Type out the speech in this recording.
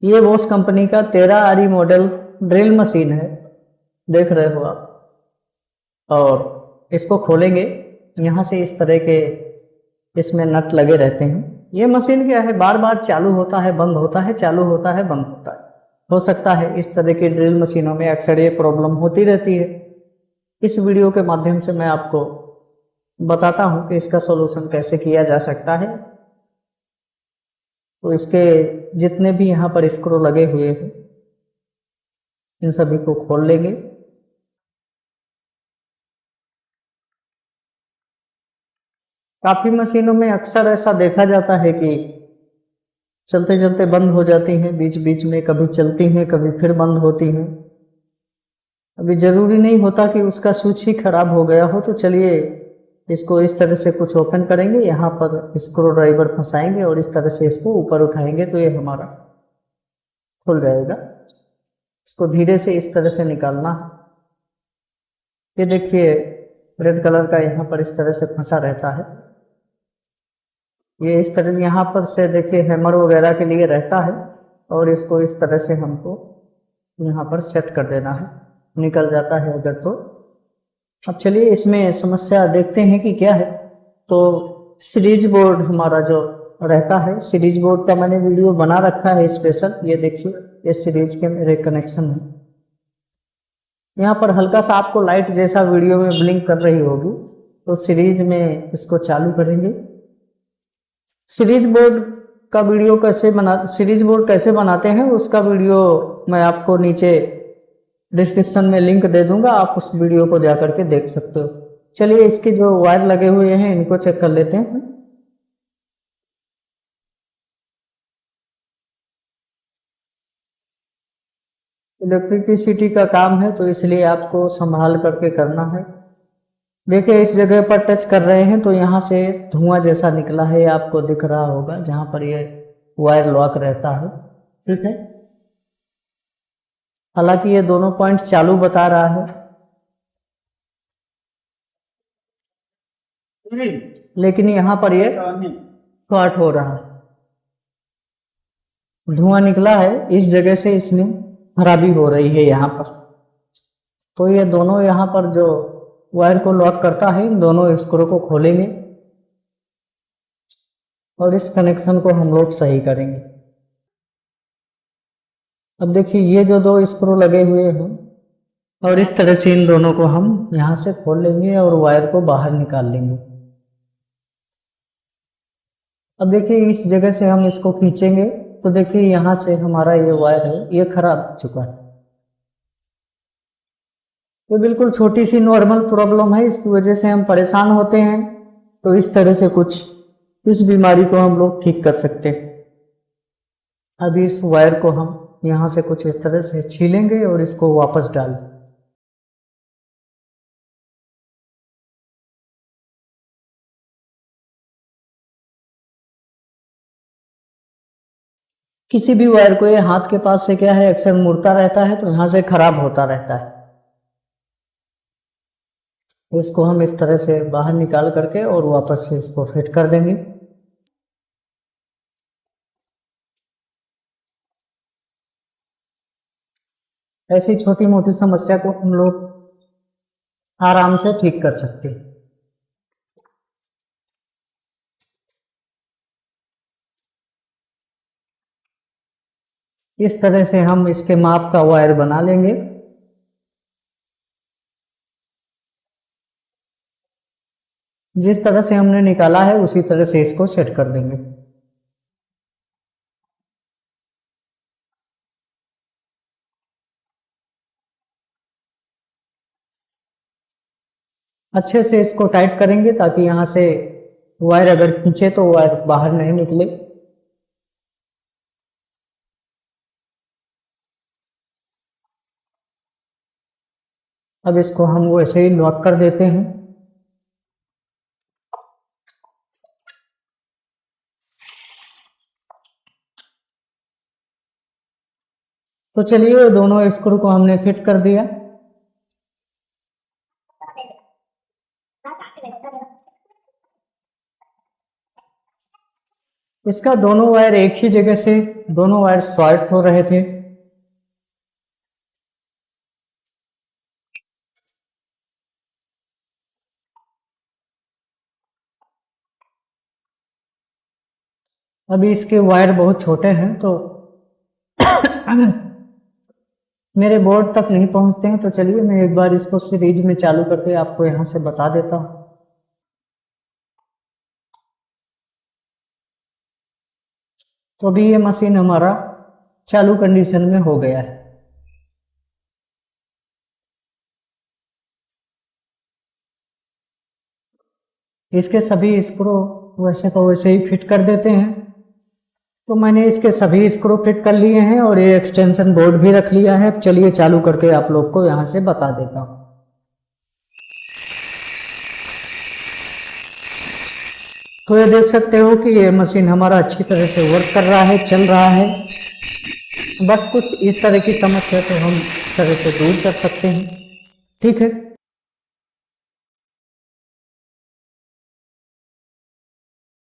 ये बोस कंपनी का 13RE model drill machine है, देख रहे हो आप। और इसको खोलेंगे, यहाँ से इस तरह के इसमें नट लगे रहते हैं। ये मशीन क्या है, बार बार चालू होता है बंद होता है, चालू होता है बंद होता है। हो सकता है इस तरह की ड्रिल मशीनों में अक्सर ये प्रॉब्लम होती रहती है। इस वीडियो के माध्यम से मैं आपको बताता हूँ कि इसका सॉल्यूशन कैसे किया जा सकता है। तो इसके जितने भी यहाँ पर स्क्रू लगे हुए हैं इन सभी को खोल लेंगे। काफी मशीनों में अक्सर ऐसा देखा जाता है कि चलते चलते बंद हो जाती हैं, बीच बीच में कभी चलती हैं कभी फिर बंद होती हैं। अभी जरूरी नहीं होता कि उसका स्विच ही खराब हो गया हो। तो चलिए इसको इस तरह से कुछ ओपन करेंगे, यहाँ पर स्क्रू ड्राइवर फंसाएंगे और इस तरह से इसको ऊपर उठाएंगे तो ये हमारा खुल जाएगा। इसको धीरे से इस तरह से निकालना। ये देखिए रेड कलर का यहाँ पर इस तरह से फंसा रहता है। ये इस तरह यहाँ पर से देखिए हैमर वगैरह के लिए रहता है और इसको इस तरह से हमको यहाँ पर सेट कर देना है, निकल जाता है अगर तो। अब चलिए इसमें समस्या देखते हैं कि क्या है। तो सीरीज बोर्ड हमारा जो रहता है, सीरीज बोर्ड का मैंने वीडियो बना रखा है स्पेशल। ये देखिए ये सीरीज के मेरे कनेक्शन है। यहाँ पर हल्का सा आपको लाइट जैसा वीडियो में ब्लिंक कर रही होगी, तो सीरीज में इसको चालू करेंगे। सीरीज बोर्ड का वीडियो कैसे सीरीज बोर्ड कैसे बनाते हैं उसका वीडियो मैं आपको नीचे डिस्क्रिप्शन में लिंक दे दूंगा, आप उस वीडियो को जाकर के देख सकते हो। चलिए इसके जो वायर लगे हुए हैं इनको चेक कर लेते हैं। इलेक्ट्रिसिटी का काम है तो इसलिए आपको संभाल करके करना है। देखिए इस जगह पर टच कर रहे हैं तो यहाँ से धुआं जैसा निकला है, आपको दिख रहा होगा जहां पर ये वायर लॉक रहता है। ठीक है, हालांकि ये दोनों पॉइंट चालू बता रहा है लेकिन यहाँ पर ये शॉर्ट हो रहा है, धुआं निकला है इस जगह से, इसमें खराबी हो रही है यहाँ पर। तो ये दोनों यहाँ पर जो वायर को लॉक करता है इन दोनों स्क्रू को खोलेंगे और इस कनेक्शन को हम लोग सही करेंगे। अब देखिए ये जो दो स्क्रू लगे हुए हैं और इस तरह से इन दोनों को हम यहाँ से खोल लेंगे और वायर को बाहर निकाल लेंगे। अब देखिए इस जगह से हम इसको खींचेंगे तो देखिए यहाँ से हमारा ये वायर है ये खराब हो चुका है। ये बिल्कुल छोटी सी नॉर्मल प्रॉब्लम है, इसकी वजह से हम परेशान होते हैं। तो इस तरह से कुछ इस बीमारी को हम लोग ठीक कर सकते हैं। अब इस वायर को हम यहाँ से कुछ इस तरह से छीलेंगे और इसको वापस डाल दें। किसी भी वायर को ये हाथ के पास से क्या है अक्सर मुड़ता रहता है तो यहाँ से खराब होता रहता है। इसको हम इस तरह से बाहर निकाल करके और वापस से इसको फिट कर देंगे। ऐसी छोटी मोटी समस्या को हम लोग आराम से ठीक कर सकते हैं। इस तरह से हम इसके माप का वायर बना लेंगे। जिस तरह से हमने निकाला है उसी तरह से इसको सेट कर देंगे। अच्छे से इसको टाइट करेंगे ताकि यहाँ से वायर अगर खींचे तो वायर बाहर नहीं निकले। अब इसको हम वैसे ही लॉक कर देते हैं। तो चलिए दोनों स्क्रू को हमने फिट कर दिया। इसका दोनों वायर एक ही जगह से, दोनों वायर शॉर्ट हो रहे थे। अभी इसके वायर बहुत छोटे हैं तो मेरे बोर्ड तक नहीं पहुंचते हैं। तो चलिए मैं एक बार इसको सीरीज में चालू करके आपको यहां से बता देता हूं। तो अभी ये मशीन हमारा चालू कंडीशन में हो गया है। इसके सभी स्क्रू वैसे को वैसे ही फिट कर देते हैं। तो मैंने इसके सभी स्क्रू फिट कर लिए हैं और ये एक्सटेंशन बोर्ड भी रख लिया है। चलिए चालू करके आप लोग को यहाँ से बता देता हूँ। तो ये देख सकते हो कि ये मशीन हमारा अच्छी तरह से वर्क कर रहा है, चल रहा है। बस कुछ इस तरह की समस्या को हम इस तरह से दूर कर सकते हैं। ठीक है।